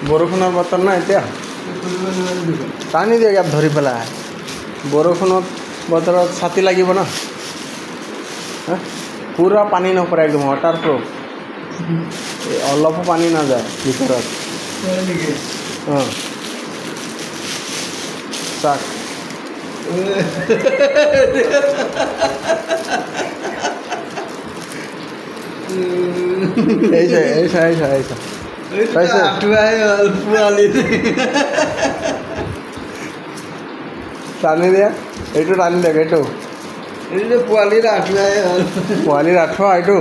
বৰষুণৰ বতৰ না এতিয়া টানি দিয়ক ইয়াত ধৰি পেলাই বৰষুণত বতৰত ছাতি লাগিব না পুৰা পানী নপৰে একদম ৱাটাৰপ্ৰুফ অলপো পানী নাযায় ভিতৰত অঁ চাক এইছা টানি দিয়া এইটো টানি দিয়ক এইটো পোৱালিৰ আঁঠুৱা এইটো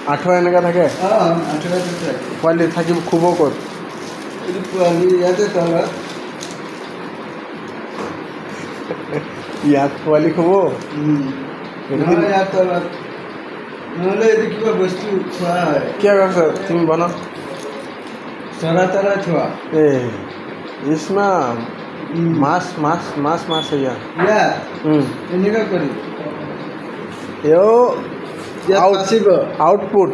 আঁঠুৱা এনেকৈ থাকে পোৱালি থাকিব খুব ক'ত পোৱালি ইয়াতে তলত ইয়াত পোৱালি খুব ইয়াত তলত নহ'লে এইটো কিবা বস্তু খোৱা হয় কিয় কৈছ তুমি বনাও চৰা তৰা খোৱা ইছমা মাছ মাছ মাছ মাছ ইয়া এনেকুৱা কৰি आउटपुट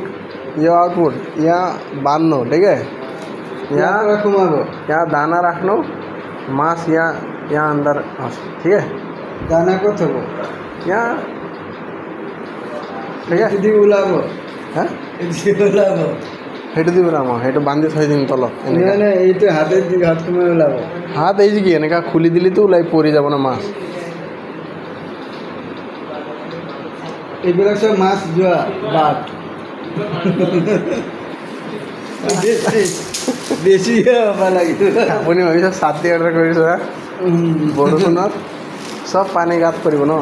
ये आउटपुट यहाँ बांधनो ठीक है यहाँ यहाँ दाना रखनो मांस यहाँ अंदर ठीक है दाना को थोड़ो यहाँ ठीक है इधर उलाबो हाँ इधर उलाबो हेटु दी उलाबो हेटु बांधी थोड़ी दिन तलो नहीं ये तो हाथे दी हाथ को में उलाबो हाथ ऐसी की है ना खुली दिली तो उलाई पूरी जाबो ना मांस এইবিলাক সব মাছ যোৱা বাট বেছি হ'ব লাগিব আপুনি ভাবিছে ছাতি অৰ্ডাৰ কৰিছে বৰষুণত চব পানী গাত পৰিব ন